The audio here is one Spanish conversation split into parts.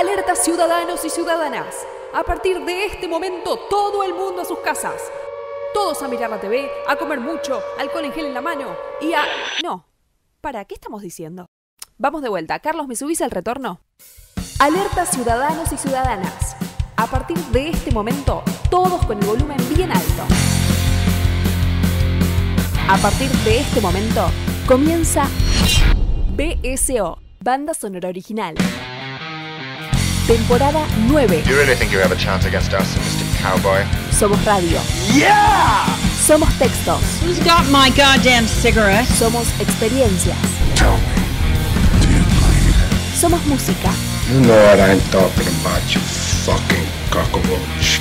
Alerta ciudadanos y ciudadanas. A partir de este momento, todo el mundo a sus casas. Todos a mirar la TV, a comer mucho, alcohol en gel en la mano y a... No. ¿Para qué estamos diciendo? Vamos de vuelta. Carlos, ¿me subís al retorno? Alerta ciudadanos y ciudadanas. A partir de este momento, todos con el volumen bien alto. A partir de este momento, comienza BSO, Banda Sonora Original. Temporada 9. Do you really think you have a chance against us, Mr. Cowboy? Somos radio. Yeah! Somos textos. Who's got my goddamn cigarette? Somos experiencias. Tell me, do you believe? Somos música. You know what I'm talking about, you fucking cockroach.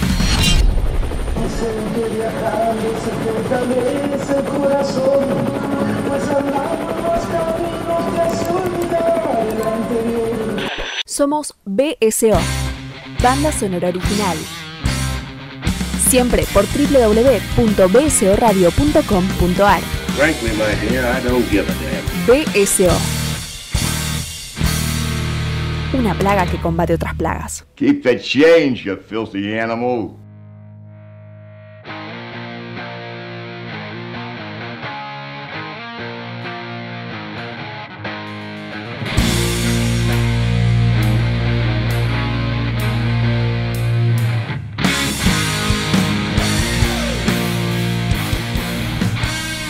Somos BSO, Banda Sonora Original. Siempre por www.bsoradio.com.ar. Frankly, my dear, I don't give a damn. BSO. Una plaga que combate otras plagas. Keep the change, you filthy animal.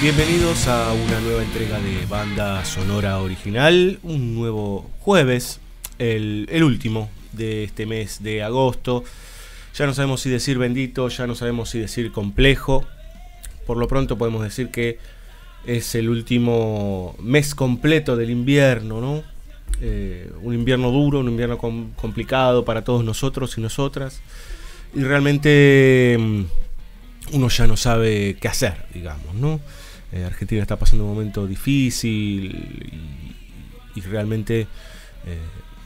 Bienvenidos a una nueva entrega de Banda Sonora Original, un nuevo jueves, el último de este mes de agosto. Ya no sabemos si decir bendito, ya no sabemos si decir complejo. Por lo pronto podemos decir que es el último mes completo del invierno, ¿no? Un invierno duro, un invierno complicado para todos nosotros y nosotras. Y realmente uno ya no sabe qué hacer, digamos, ¿no? Argentina está pasando un momento difícil y realmente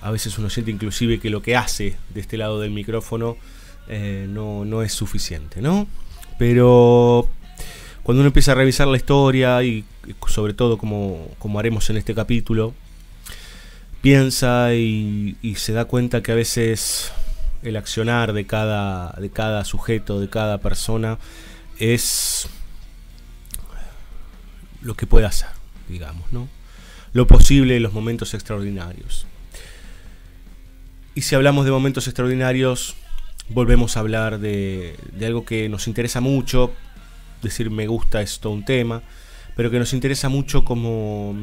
a veces uno siente inclusive que lo que hace de este lado del micrófono no es suficiente, ¿no? Pero cuando uno empieza a revisar la historia y sobre todo como haremos en este capítulo, piensa y se da cuenta que a veces el accionar de cada sujeto, de cada persona es lo que puede hacer, digamos, ¿no? Lo posible en los momentos extraordinarios. Y si hablamos de momentos extraordinarios, volvemos a hablar de algo que nos interesa mucho. Decir me gusta es todo un tema, pero que nos interesa mucho como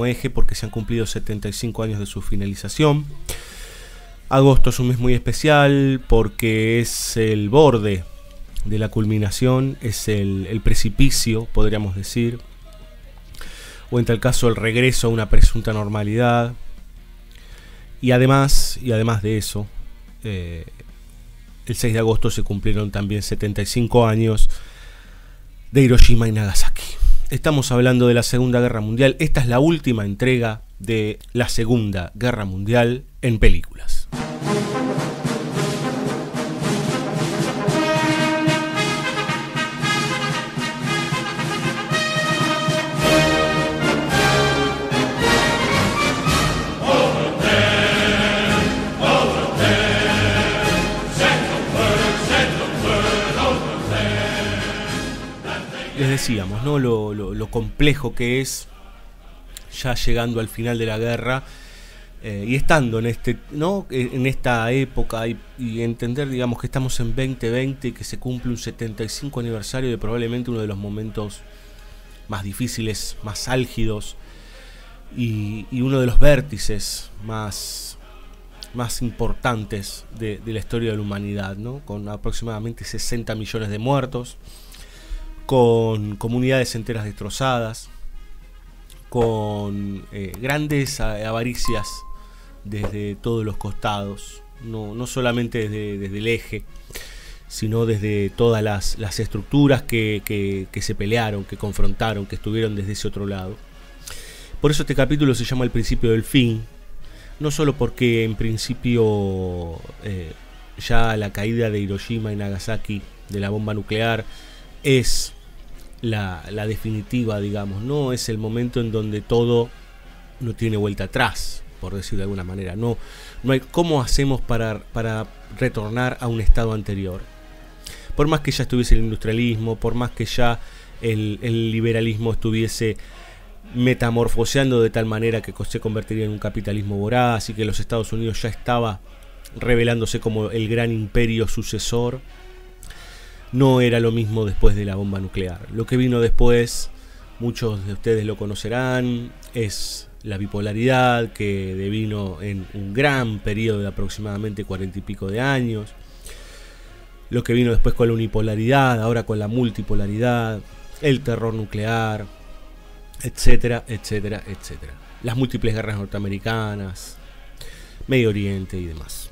eje porque se han cumplido 75 años de su finalización. Agosto es un mes muy especial porque es el borde de la culminación, es el precipicio, podríamos decir, o en tal caso el regreso a una presunta normalidad. Y además de eso, el 6 de agosto se cumplieron también 75 años de Hiroshima y Nagasaki. Estamos hablando de la Segunda Guerra Mundial. Esta es la última entrega de la Segunda Guerra Mundial en películas. Les decíamos, ¿no? Lo complejo que es ya llegando al final de la guerra y estando en en esta época y entender, digamos, que estamos en 2020 y que se cumple un 75 aniversario de probablemente uno de los momentos más difíciles, más álgidos y uno de los vértices más importantes de la historia de la humanidad, ¿no? Con aproximadamente 60 millones de muertos, con comunidades enteras destrozadas, con grandes avaricias desde todos los costados, no solamente desde el eje, sino desde todas las estructuras que se pelearon, que confrontaron, que estuvieron desde ese otro lado. Por eso este capítulo se llama El principio del fin, no solo porque en principio ya la caída de Hiroshima y Nagasaki de la bomba nuclear es la definitiva, digamos, no es el momento en donde todo no tiene vuelta atrás, por decirlo de alguna manera. No hay cómo hacemos para retornar a un estado anterior. Por más que ya estuviese el industrialismo, por más que ya el liberalismo estuviese metamorfoseando de tal manera que se convertiría en un capitalismo voraz y que los Estados Unidos ya estaba revelándose como el gran imperio sucesor, no era lo mismo después de la bomba nuclear. Lo que vino después, muchos de ustedes lo conocerán, es la bipolaridad, que devino en un gran periodo de aproximadamente 40 y pico de años. Lo que vino después con la unipolaridad, ahora con la multipolaridad, el terror nuclear, etcétera, etcétera, etcétera. Las múltiples guerras norteamericanas, Medio Oriente y demás.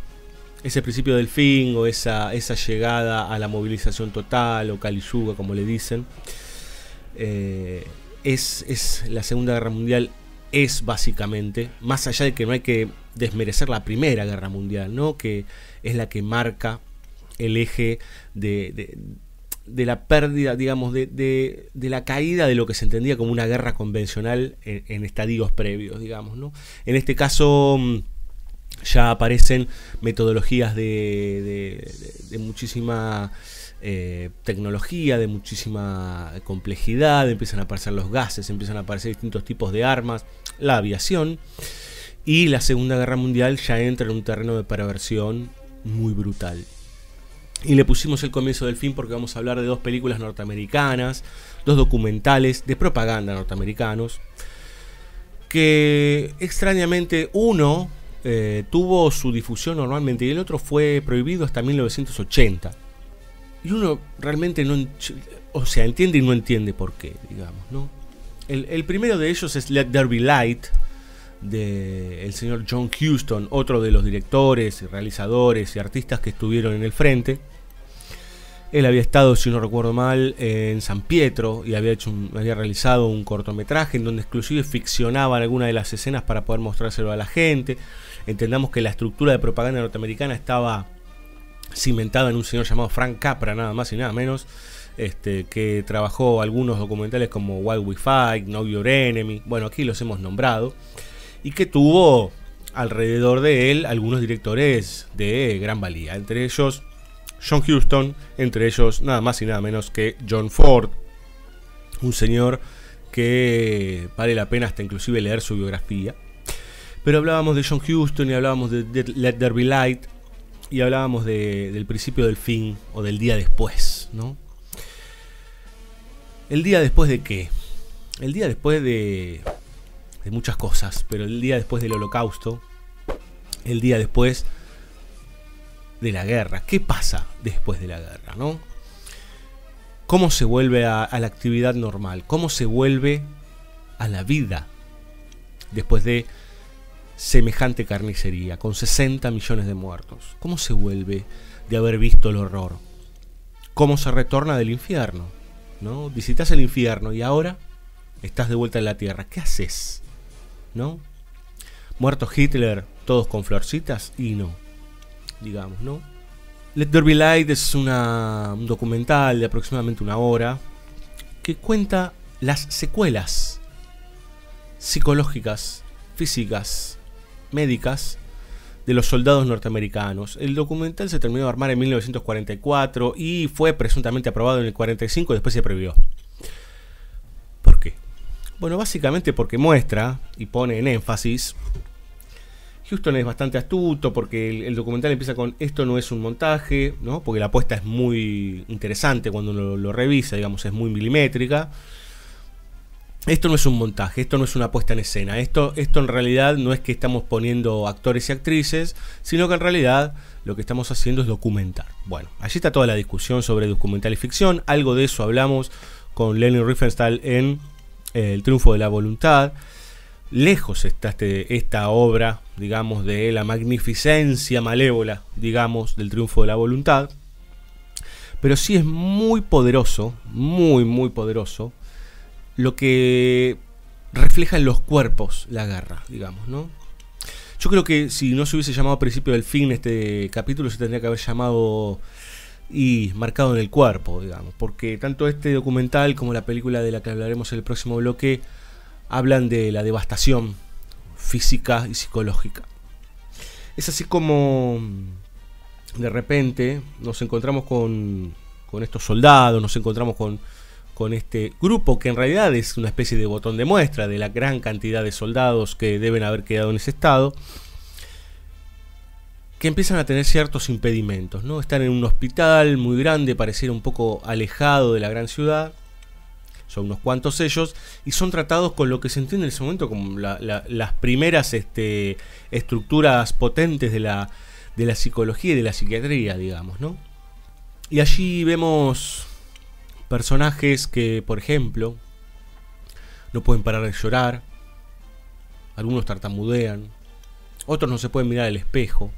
Ese principio del fin, o esa llegada a la movilización total, o Kali Yuga como le dicen, es la Segunda Guerra Mundial. Es básicamente, más allá de que no hay que desmerecer la Primera Guerra Mundial, ¿no? Que es la que marca el eje de la pérdida, digamos, de la caída de lo que se entendía como una guerra convencional en estadios previos, digamos, ¿no? En este caso ya aparecen metodologías de muchísima tecnología, de muchísima complejidad, empiezan a aparecer los gases, empiezan a aparecer distintos tipos de armas, la aviación, y la Segunda Guerra Mundial ya entra en un terreno de perversión muy brutal. Y le pusimos el comienzo del fin porque vamos a hablar de dos películas norteamericanas, dos documentales de propaganda norteamericanos, que extrañamente uno tuvo su difusión normalmente y el otro fue prohibido hasta 1980. Y uno realmente no, entiende y no entiende por qué, digamos, ¿no? El primero de ellos es Let There Be Light, del señor John Huston, otro de los directores, realizadores y artistas que estuvieron en el frente. Él había estado, si no recuerdo mal, en San Pietro y había realizado un cortometraje en donde exclusive ficcionaban algunas de las escenas para poder mostrárselo a la gente. Entendamos que la estructura de propaganda norteamericana estaba cimentada en un señor llamado Frank Capra, nada más y nada menos, que trabajó algunos documentales como Why We Fight, Know Your Enemy, bueno, aquí los hemos nombrado, y que tuvo alrededor de él algunos directores de gran valía, entre ellos John Huston, entre ellos nada más y nada menos que John Ford, un señor que vale la pena hasta inclusive leer su biografía. Pero hablábamos de John Huston y hablábamos de Let There Be Light y hablábamos del principio del fin o del día después, ¿no? ¿El día después de qué? El día después de muchas cosas, pero el día después del Holocausto, el día después de la guerra. ¿Qué pasa después de la guerra, no? ¿Cómo se vuelve a la actividad normal? ¿Cómo se vuelve a la vida después de semejante carnicería, con 60 millones de muertos? ¿Cómo se vuelve de haber visto el horror? ¿Cómo se retorna del infierno? ¿No? Visitas el infierno y ahora estás de vuelta en la tierra. ¿Qué haces? ¿No? ¿Muerto Hitler, todos con florcitas? Y no, digamos, ¿no? Let There Be Light es un documental de aproximadamente una hora que cuenta las secuelas psicológicas, físicas, médicas de los soldados norteamericanos. El documental se terminó de armar en 1944 y fue presuntamente aprobado en el 45 y después se prohibió. ¿Por qué? Bueno, básicamente porque muestra y pone en énfasis. Huston es bastante astuto porque el documental empieza con esto no es un montaje, ¿no? Porque la apuesta es muy interesante cuando uno lo revisa, digamos, es muy milimétrica. Esto no es un montaje, esto no es una puesta en escena, esto en realidad no es que estamos poniendo actores y actrices, sino que en realidad lo que estamos haciendo es documentar. Bueno, allí está toda la discusión sobre documental y ficción, algo de eso hablamos con Leni Riefenstahl en El Triunfo de la Voluntad. Lejos está esta obra, digamos, de la magnificencia malévola, digamos, del Triunfo de la Voluntad, pero sí es muy poderoso, muy poderoso, lo que refleja en los cuerpos la guerra, digamos, ¿no? Yo creo que si no se hubiese llamado Principio del Fin, este capítulo se tendría que haber llamado y marcado en el cuerpo, digamos, porque tanto este documental como la película de la que hablaremos en el próximo bloque hablan de la devastación física y psicológica. Es así como de repente nos encontramos con estos soldados, nos encontramos con este grupo que en realidad es una especie de botón de muestra de la gran cantidad de soldados que deben haber quedado en ese estado, que empiezan a tener ciertos impedimentos, ¿no? Están en un hospital muy grande, pareciera un poco alejado de la gran ciudad, son unos cuantos ellos, y son tratados con lo que se entiende en ese momento como las primeras estructuras potentes de la psicología y de la psiquiatría, digamos, ¿no? Y allí vemos personajes que, por ejemplo, no pueden parar de llorar, algunos tartamudean, otros no se pueden mirar al espejo,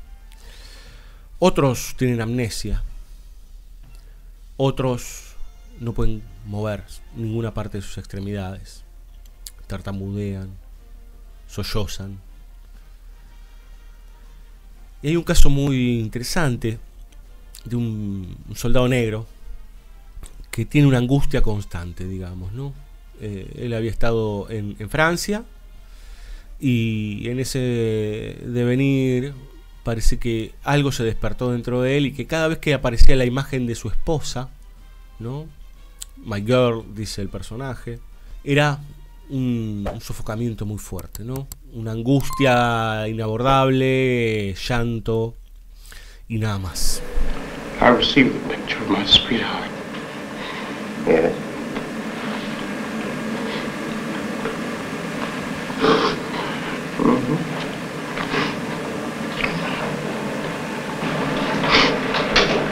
otros tienen amnesia, otros no pueden mover ninguna parte de sus extremidades, tartamudean, sollozan. Y hay un caso muy interesante de un soldado negro que tiene una angustia constante, digamos, ¿no? Él había estado en Francia y en ese devenir parece que algo se despertó dentro de él y que cada vez que aparecía la imagen de su esposa, ¿no? My girl, dice el personaje, era un sofocamiento muy fuerte, ¿no? Una angustia inabordable, llanto y nada más. I received the picture of my sweetheart. Yes.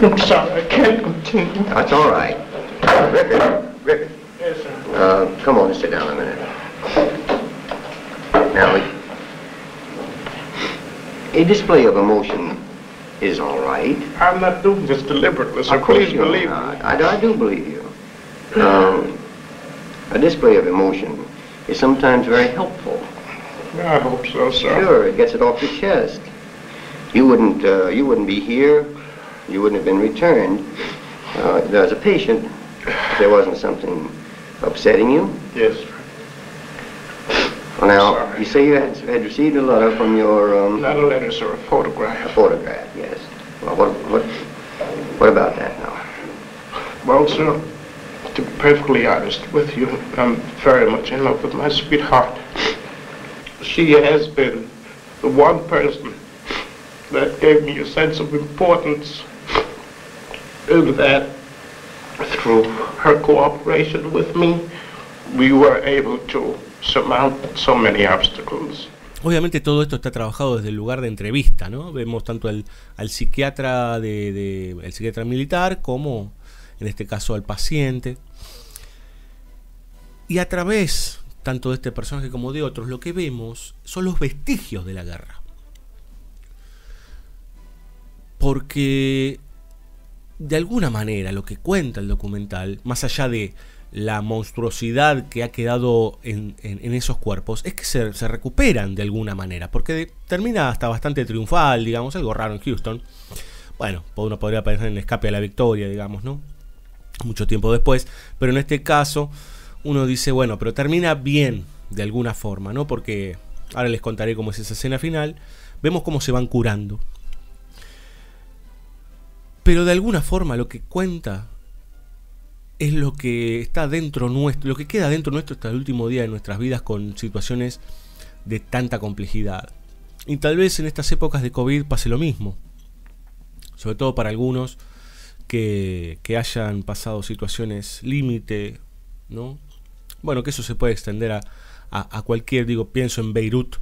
I'm sorry, I can't continue. That's all right. Griffith. Yes, sir. Come on, sit down a minute. Now, a display of emotion is all right. I'm not doing this deliberately, so please believe me. I do believe you. A display of emotion is sometimes very helpful. I hope so, sir. Sure, it gets it off your chest. You wouldn't be here. You wouldn't have been returned. As a patient, if there wasn't something upsetting you. Yes, sir. Well, now, Sorry. you say you had received a letter from your, Not a letter, sir, a photograph. A photograph, yes. Well, what about that now? Well, sir, to be perfectly honest with you, I'm very much in love with my sweetheart. She has been the one person that gave me a sense of importance, and that through her cooperation with me, we were able to surmount so many obstacles. Obviamente todo esto está trabajado desde el lugar de entrevista, ¿no? Vemos tanto al psiquiatra el psiquiatra militar como en este caso al paciente. Y a través tanto de este personaje como de otros, lo que vemos son los vestigios de la guerra. Porque de alguna manera lo que cuenta el documental, más allá de la monstruosidad que ha quedado en esos cuerpos, es que se recuperan de alguna manera, porque termina hasta bastante triunfal, digamos, algo raro en Houston. Bueno, uno podría pensar en Escape a la Victoria, digamos, ¿no? Mucho tiempo después, pero en este caso uno dice, bueno, pero termina bien de alguna forma, ¿no? Porque ahora les contaré cómo es esa escena final. Vemos cómo se van curando. Pero de alguna forma lo que cuenta es lo que está dentro nuestro, lo que queda dentro nuestro hasta el último día de nuestras vidas con situaciones de tanta complejidad. Y tal vez en estas épocas de COVID pase lo mismo. Sobre todo para algunos que hayan pasado situaciones límite, ¿no? Bueno, que eso se puede extender a cualquier, pienso en Beirut,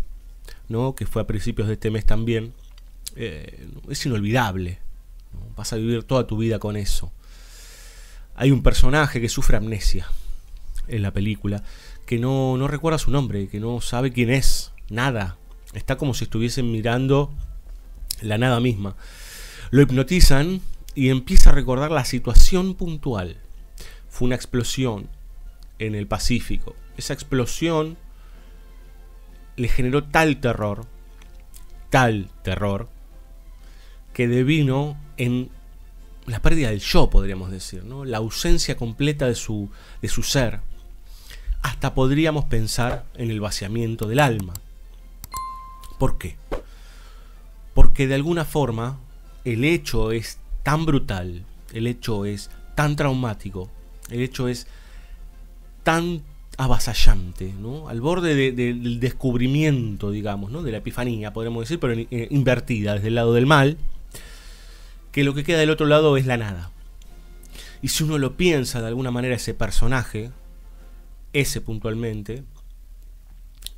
¿no? Que fue a principios de este mes también. Es inolvidable, ¿no? Vas a vivir toda tu vida con eso. Hay un personaje que sufre amnesia en la película, que no recuerda su nombre, que no sabe quién es, nada. Está como si estuviesen mirando la nada misma. Lo hipnotizan y empieza a recordar la situación puntual. Fue una explosión en el Pacífico. Esa explosión le generó tal terror, que devino en la pérdida del yo, podríamos decir, ¿no? La ausencia completa de su ser. Hasta podríamos pensar en el vaciamiento del alma. ¿Por qué? Porque de alguna forma el hecho es tan brutal, el hecho es tan traumático, el hecho es tan avasallante, ¿no? Al borde del descubrimiento, digamos, ¿no? De la epifanía, podríamos decir, pero invertida desde el lado del mal, que lo que queda del otro lado es la nada. Y si uno lo piensa de alguna manera, ese personaje, ese puntualmente,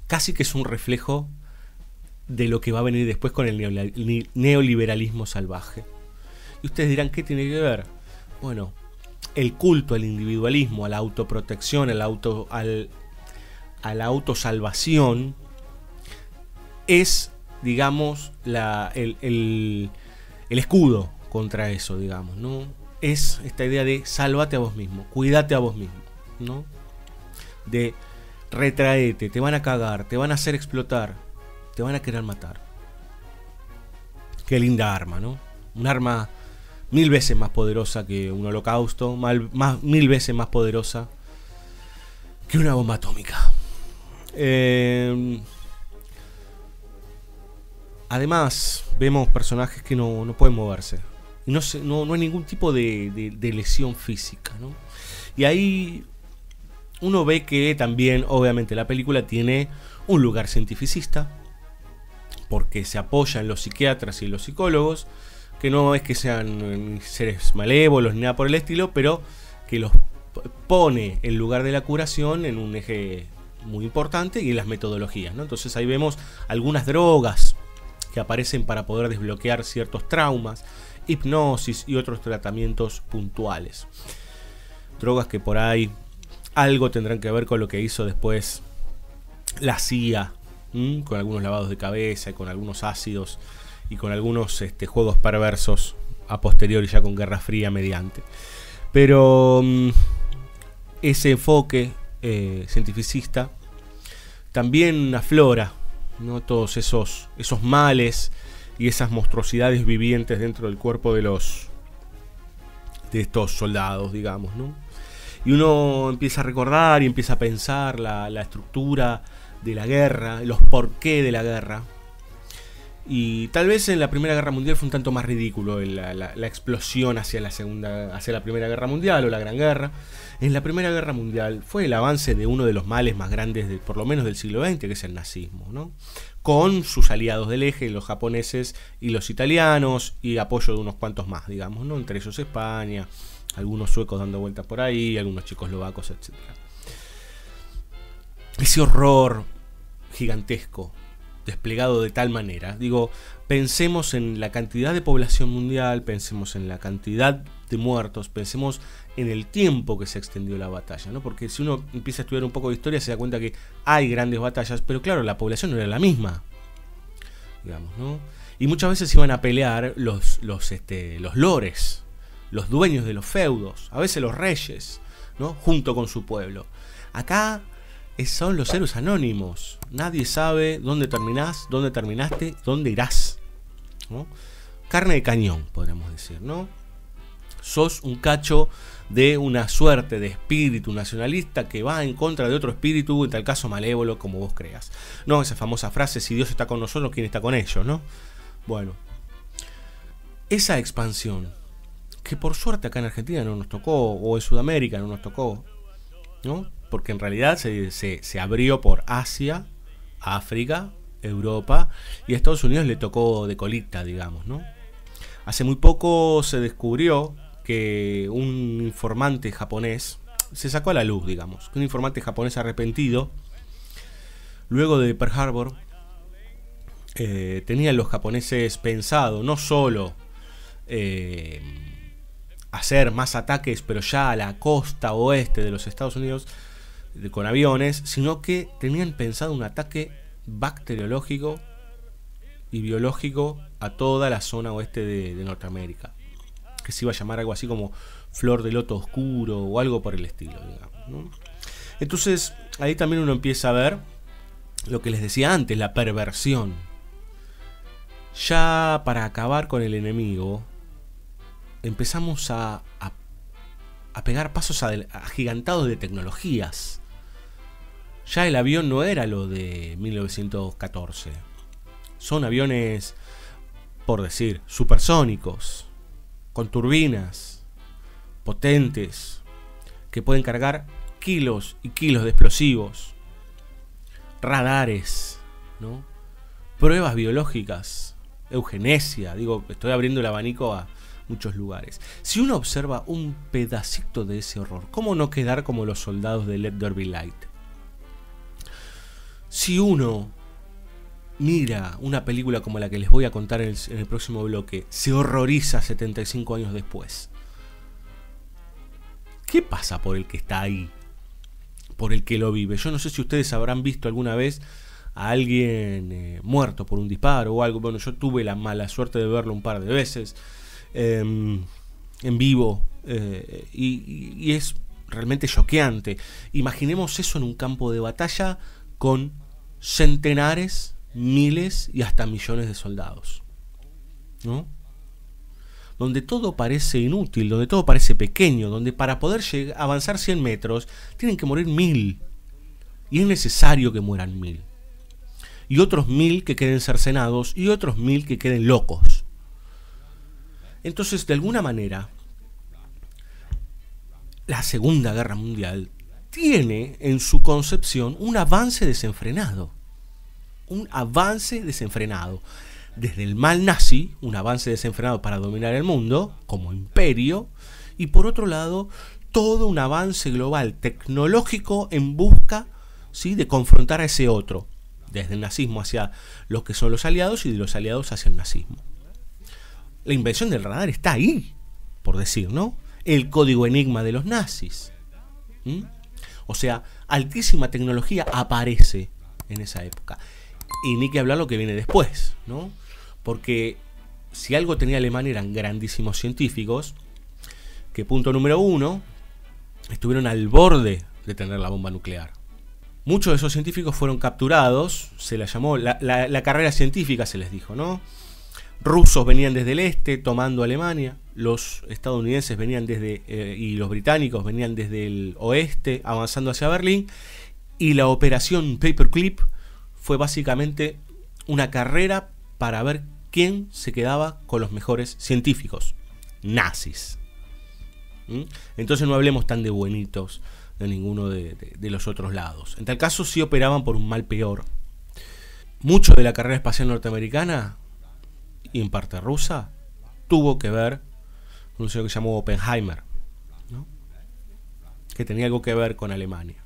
casi que es un reflejo de lo que va a venir después con el neoliberalismo salvaje. Y ustedes dirán, ¿qué tiene que ver? Bueno, el culto al individualismo, a la autoprotección, a la autosalvación, es, digamos, el escudo contra eso, digamos, ¿no? Es esta idea de sálvate a vos mismo, cuídate a vos mismo, ¿no? De retraete, te van a cagar, te van a hacer explotar, te van a querer matar. Qué linda arma, ¿no? Un arma 1000 veces más poderosa que un holocausto, 1000 veces más poderosa que una bomba atómica. Además, vemos personajes que no pueden moverse. Y no hay ningún tipo de lesión física, ¿no? Y ahí uno ve que también, obviamente, la película tiene un lugar cientificista, porque se apoya en los psiquiatras y los psicólogos, que no es que sean seres malévolos ni nada por el estilo, pero que los pone en lugar de la curación en un eje muy importante, y en las metodologías, ¿no? Entonces ahí vemos algunas drogas que aparecen para poder desbloquear ciertos traumas, hipnosis y otros tratamientos puntuales. Drogas que por ahí algo tendrán que ver con lo que hizo después la CIA, con algunos lavados de cabeza, con algunos ácidos y con algunos juegos perversos a posteriori, ya con Guerra Fría mediante. Pero ese enfoque cientificista también aflora, ¿no? Todos esos males y esas monstruosidades vivientes dentro del cuerpo de estos soldados, digamos, ¿no? Y uno empieza a recordar y empieza a pensar la estructura de la guerra, los porqué de la guerra. Y tal vez en la Primera Guerra Mundial fue un tanto más ridículo la explosión hacia la Primera Guerra Mundial o la Gran Guerra. En la Primera Guerra Mundial fue el avance de uno de los males más grandes, por lo menos del siglo XX, que es el nazismo, ¿no? Con sus aliados del eje, los japoneses y los italianos, y apoyo de unos cuantos más, digamos, ¿no? Entre ellos España, algunos suecos dando vueltas por ahí, algunos checoslovacos, etc. Ese horror gigantesco, desplegado de tal manera, digo, pensemos en la cantidad de población mundial, pensemos en la cantidad de muertos, pensemos en el tiempo que se extendió la batalla, ¿no? Porque si uno empieza a estudiar un poco de historia se da cuenta que hay grandes batallas, pero claro, la población no era la misma, digamos, ¿no? Y muchas veces iban a pelear los lores, los dueños de los feudos, a veces los reyes, ¿no? Junto con su pueblo. Acá son los héroes anónimos. Nadie sabe dónde terminás, dónde terminaste, dónde irás, ¿no? Carne de cañón, podríamos decir, ¿no? Sos un cacho de una suerte de espíritu nacionalista que va en contra de otro espíritu, en tal caso malévolo, como vos creas. No, esa famosa frase, si Dios está con nosotros, ¿quién está con ellos, no? Bueno, esa expansión, que por suerte acá en Argentina no nos tocó, o en Sudamérica no nos tocó, ¿no? Porque en realidad se abrió por Asia, África, Europa, y a Estados Unidos le tocó de colita, digamos, ¿no? Hace muy poco se descubrió que un informante japonés, se sacó a la luz, digamos, que un informante japonés arrepentido, luego de Pearl Harbor, tenían los japoneses pensado no solo hacer más ataques, pero ya a la costa oeste de los Estados Unidos, con aviones, sino que tenían pensado un ataque bacteriológico y biológico a toda la zona oeste de Norteamérica, que se iba a llamar algo así como Flor de Loto Oscuro o algo por el estilo, digamos, ¿no? Entonces ahí también uno empieza a ver lo que les decía antes, la perversión. Ya para acabar con el enemigo empezamos a pegar pasos agigantados de tecnologías. Ya el avión no era lo de 1914. Son aviones, por decir, supersónicos, con turbinas, potentes, que pueden cargar kilos y kilos de explosivos, radares, ¿no? Pruebas biológicas, eugenesia. Digo, estoy abriendo el abanico a muchos lugares. Si uno observa un pedacito de ese horror, ¿cómo no quedar como los soldados de Let There Be Light? Si uno mira una película como la que les voy a contar en el próximo bloque, se horroriza 75 años después. ¿Qué pasa por el que está ahí? Por el que lo vive. Yo no sé si ustedes habrán visto alguna vez a alguien muerto por un disparo o algo. Bueno, yo tuve la mala suerte de verlo un par de veces en vivo y es realmente choqueante. Imaginemos eso en un campo de batalla con centenares, miles y hasta millones de soldados, ¿no? Donde todo parece inútil, donde todo parece pequeño, donde para poder avanzar 100 metros tienen que morir 1000. Y es necesario que mueran 1000. Y otros 1000 que queden cercenados y otros 1000 que queden locos. Entonces, de alguna manera, la Segunda Guerra Mundial tiene en su concepción un avance desenfrenado. Un avance desenfrenado. Desde el mal nazi, un avance desenfrenado para dominar el mundo, como imperio, y por otro lado, todo un avance global tecnológico en busca, ¿sí?, de confrontar a ese otro, desde el nazismo hacia los que son los aliados y de los aliados hacia el nazismo. La invención del radar está ahí, por decir, ¿no? El código enigma de los nazis. O sea, altísima tecnología aparece en esa época. Y ni que hablar lo que viene después, ¿no? Porque si algo tenía Alemania eran grandísimos científicos que, punto número 1, estuvieron al borde de tener la bomba nuclear. Muchos de esos científicos fueron capturados, se la llamó la carrera científica, se les dijo, ¿no? Rusos venían desde el este tomando Alemania, los estadounidenses venían y los británicos venían desde el oeste avanzando hacia Berlín, y la operación Paperclip fue básicamente una carrera para ver quién se quedaba con los mejores científicos, nazis. Entonces no hablemos tan de buenitos de ninguno de los otros lados. En tal caso sí operaban por un mal peor. Mucho de la carrera espacial norteamericana, y en parte rusa, tuvo que ver con un señor que se llamó Oppenheimer, ¿no? Que tenía algo que ver con Alemania,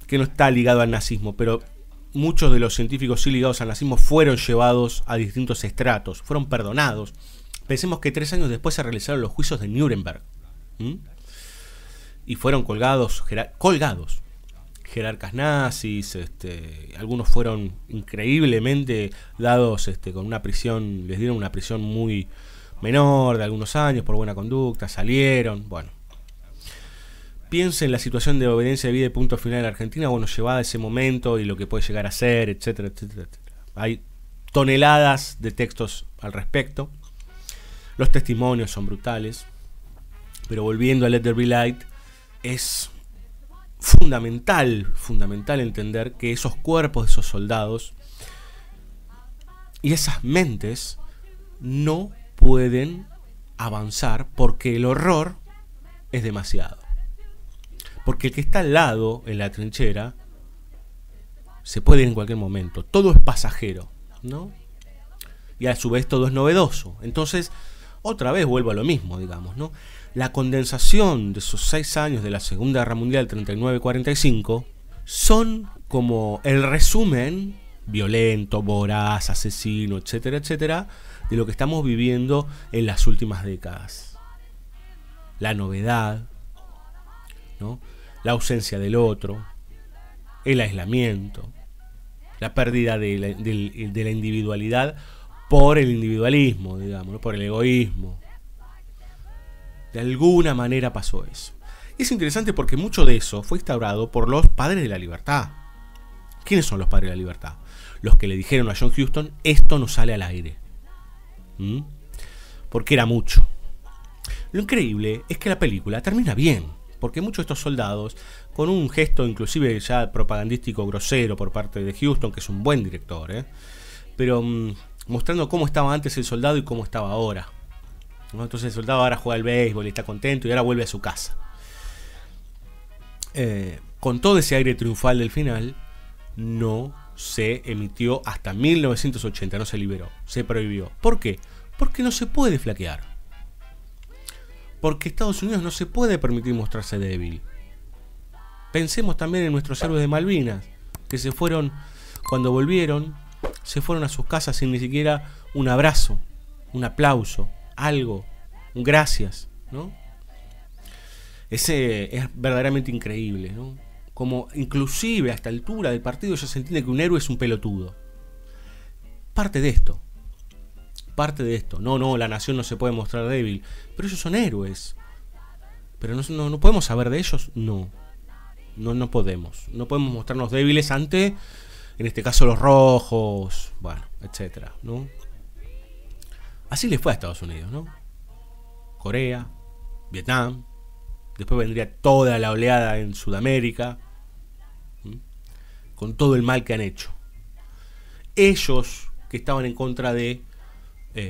que no está ligado al nazismo, pero muchos de los científicos sí ligados al nazismo fueron llevados a distintos estratos, fueron perdonados. Pensemos que 3 años después se realizaron los juicios de Nuremberg, y fueron colgados jerarcas nazis, algunos fueron increíblemente dados con una prisión, les dieron una prisión muy menor de algunos años por buena conducta, salieron, bueno. Piensen en la situación de obediencia de vida y punto final en Argentina, bueno, llevada a ese momento y lo que puede llegar a ser, etcétera, etcétera, etcétera. Hay toneladas de textos al respecto. Los testimonios son brutales. Pero volviendo a Let There Be Light, es fundamental entender que esos cuerpos de esos soldados y esas mentes no pueden avanzar porque el horror es demasiado. Porque el que está al lado, en la trinchera, se puede ir en cualquier momento. Todo es pasajero, ¿no? Y a su vez todo es novedoso. Entonces, otra vez vuelvo a lo mismo, digamos, ¿no? La condensación de esos 6 años de la Segunda Guerra Mundial, 39-45, son como el resumen violento, voraz, asesino, etcétera, etcétera, de lo que estamos viviendo en las últimas décadas. La novedad, ¿no? La ausencia del otro, el aislamiento, la pérdida de la individualidad por el individualismo, digamos, ¿no? Por el egoísmo. De alguna manera pasó eso. Y es interesante porque mucho de eso fue instaurado por los padres de la libertad. ¿Quiénes son los padres de la libertad? Los que le dijeron a John Huston, esto no sale al aire. Porque era mucho. Lo increíble es que la película termina bien. Porque muchos de estos soldados, con un gesto inclusive ya propagandístico grosero por parte de Huston, que es un buen director, pero mostrando cómo estaba antes el soldado y cómo estaba ahora, ¿no? Entonces el soldado ahora juega al béisbol y está contento y ahora vuelve a su casa. Con todo ese aire triunfal del final, no se emitió hasta 1980, no se liberó, se prohibió. ¿Por qué? Porque no se puede flaquear. Porque Estados Unidos no se puede permitir mostrarse débil. Pensemos también en nuestros héroes de Malvinas, que se fueron, cuando volvieron, se fueron a sus casas sin ni siquiera un abrazo, un aplauso, algo, un gracias, ¿no? Ese es verdaderamente increíble, ¿no? Como inclusive a esta altura del partido ya se entiende que un héroe es un pelotudo. Parte de esto. No, la nación no se puede mostrar débil. Pero ellos son héroes. Pero no podemos saber de ellos. No podemos. No podemos mostrarnos débiles ante, en este caso, los rojos, bueno, etcétera, ¿no? Así le fue a Estados Unidos, ¿no? Corea, Vietnam. Después vendría toda la oleada en Sudamérica, con todo el mal que han hecho. Ellos que estaban en contra de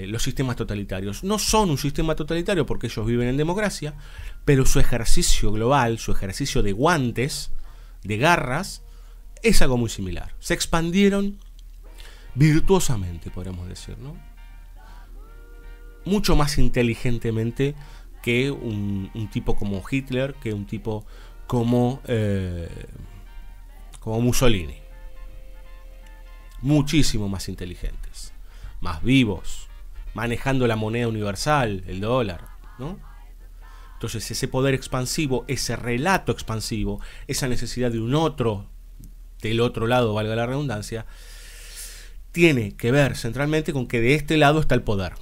los sistemas totalitarios. No son un sistema totalitario porque ellos viven en democracia, pero su ejercicio global, su ejercicio de guantes, de garras, es algo muy similar. Se expandieron virtuosamente, podríamos decir, ¿no? Mucho más inteligentemente que un tipo como Hitler, que un tipo como Mussolini. Muchísimo más inteligentes, más vivos, manejando la moneda universal, el dólar, ¿no? Entonces ese poder expansivo, ese relato expansivo, esa necesidad de un otro, del otro lado, valga la redundancia, tiene que ver centralmente con que de este lado está el poder,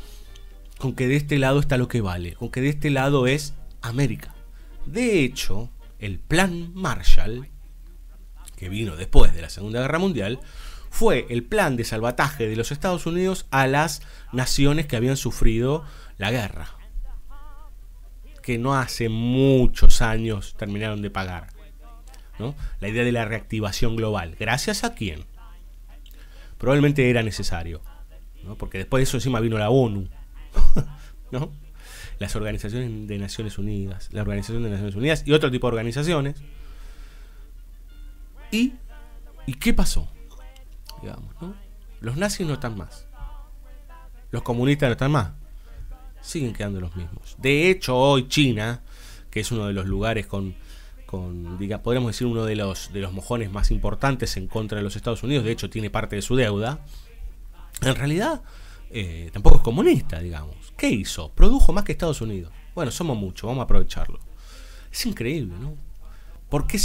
con que de este lado está lo que vale, con que de este lado es América. De hecho, el plan Marshall, que vino después de la Segunda Guerra Mundial, fue el plan de salvataje de los Estados Unidos a las naciones que habían sufrido la guerra, que no hace muchos años terminaron de pagar, ¿no? La idea de la reactivación global. ¿Gracias a quién? Probablemente era necesario, ¿no? Porque después de eso encima vino la ONU, ¿no? Las organizaciones de Naciones Unidas, la Organización de Naciones Unidas y otro tipo de organizaciones. ¿Y qué pasó? Digamos, ¿no? Los nazis no están más. Los comunistas no están más. Siguen quedando los mismos. De hecho, hoy China, que es uno de los lugares podríamos decir uno de los mojones más importantes en contra de los Estados Unidos, de hecho tiene parte de su deuda, en realidad tampoco es comunista, digamos. ¿Qué hizo? Produjo más que Estados Unidos. Bueno, somos muchos, vamos a aprovecharlo. Es increíble, ¿no? ¿Por qué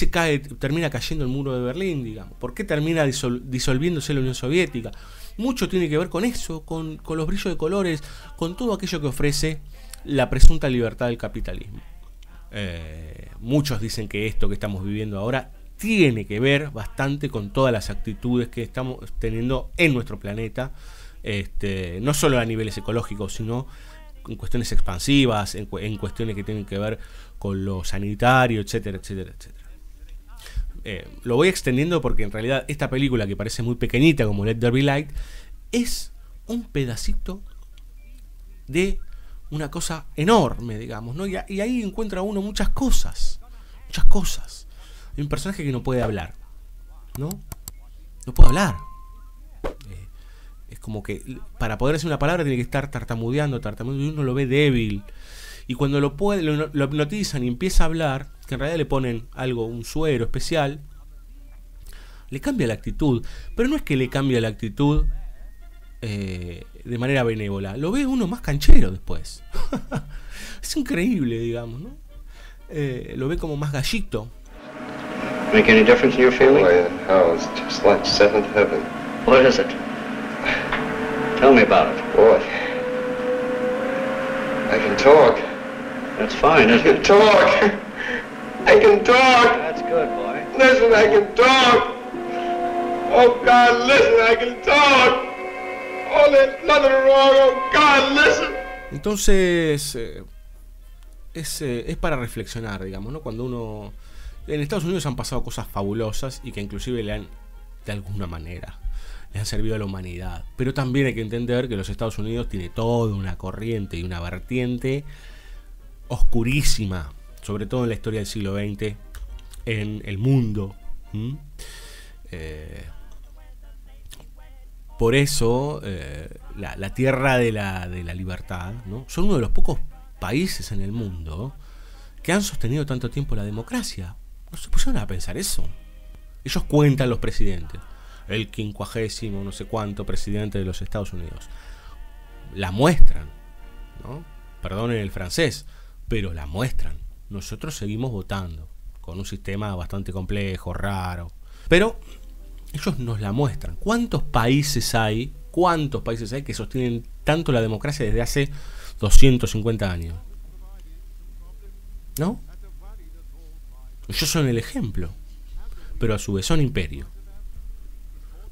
termina cayendo el muro de Berlín, digamos? ¿Por qué termina disolviéndose la Unión Soviética? Mucho tiene que ver con eso, con los brillos de colores, con todo aquello que ofrece la presunta libertad del capitalismo. Muchos dicen que esto que estamos viviendo ahora tiene que ver bastante con todas las actitudes que estamos teniendo en nuestro planeta, no solo a niveles ecológicos, sino en cuestiones expansivas, en cuestiones que tienen que ver con lo sanitario, etcétera, etcétera, etcétera. Lo voy extendiendo porque en realidad esta película, que parece muy pequeñita como Let There Be Light, es un pedacito de una cosa enorme, digamos, ¿no? Y ahí encuentra uno muchas cosas. Hay un personaje que no puede hablar, ¿no? No puede hablar. Es como que para poder decir una palabra tiene que estar tartamudeando, y uno lo ve débil. Y cuando lo hipnotizan y empieza a hablar, que en realidad le ponen algo, un suero especial, le cambia la actitud. Pero no es que le cambie la actitud de manera benévola. Lo ve uno más canchero después. Es increíble, digamos, ¿no? Lo ve como más gallito. Make any difference in your feeling? Boy, oh, it's just like seventh heaven. What is it? Tell me about it. Boy, I can talk. That's fine, I isn't can it? talk. I can talk. That's good, boy. Listen, I can talk. Oh, God, listen, I can talk. Oh, there's nothing wrong. Oh, God, listen. Entonces, es para reflexionar, digamos, ¿no? Cuando uno... En Estados Unidos han pasado cosas fabulosas y que inclusive le han, de alguna manera, le han servido a la humanidad. Pero también hay que entender que los Estados Unidos tiene toda una corriente y una vertiente oscurísima, sobre todo en la historia del siglo XX, en el mundo. Por eso, la tierra de la libertad, ¿no? Son uno de los pocos países en el mundo que han sostenido tanto tiempo la democracia. ¿No se pusieron a pensar eso? Ellos cuentan los presidentes. El 50º, no sé cuánto, presidente de los Estados Unidos. La muestran, ¿no? Perdonen el francés, pero la muestran. Nosotros seguimos votando con un sistema bastante complejo, raro. Pero ellos nos la muestran. ¿Cuántos países hay que sostienen tanto la democracia desde hace 250 años? ¿No? Ellos son el ejemplo. Pero a su vez son imperio.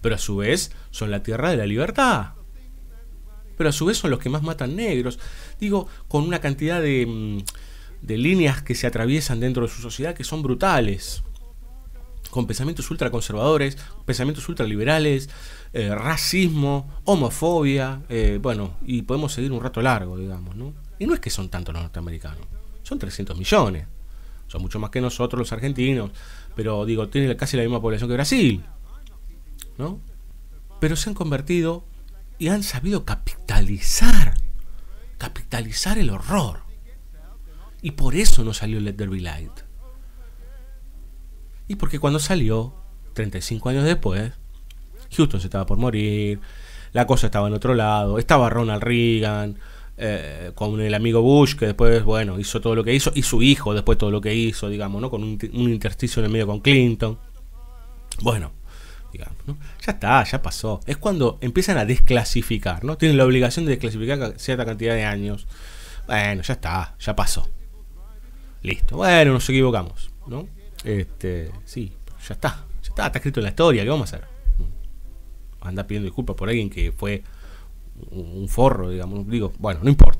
Pero a su vez son la tierra de la libertad. Pero a su vez son los que más matan negros. Digo, con una cantidad de líneas que se atraviesan dentro de su sociedad que son brutales. Con pensamientos ultraconservadores, pensamientos ultraliberales, racismo, homofobia, bueno, y podemos seguir un rato largo, digamos, ¿no? Y no es que son tantos los norteamericanos, son 300 millones. Son mucho más que nosotros los argentinos, pero digo, tienen casi la misma población que Brasil, ¿no? Pero se han convertido y han sabido capitalizar el horror. Y por eso no salió Let There Be Light. Y porque cuando salió, 35 años después, Houston se estaba por morir, la cosa estaba en otro lado, estaba Ronald Reagan, con el amigo Bush, que después, bueno, hizo todo lo que hizo, y su hijo después todo lo que hizo, digamos, ¿no? Con un intersticio en el medio con Clinton. Bueno, digamos, ¿no? Ya está, ya pasó. Es cuando empiezan a desclasificar, ¿no? Tienen la obligación de desclasificar cierta cantidad de años. Bueno, ya está, ya pasó. Listo, bueno, nos equivocamos, ¿no? Sí, ya está escrito en la historia, ¿qué vamos a hacer? Anda pidiendo disculpas por alguien que fue un forro, digamos, digo, bueno, no importa.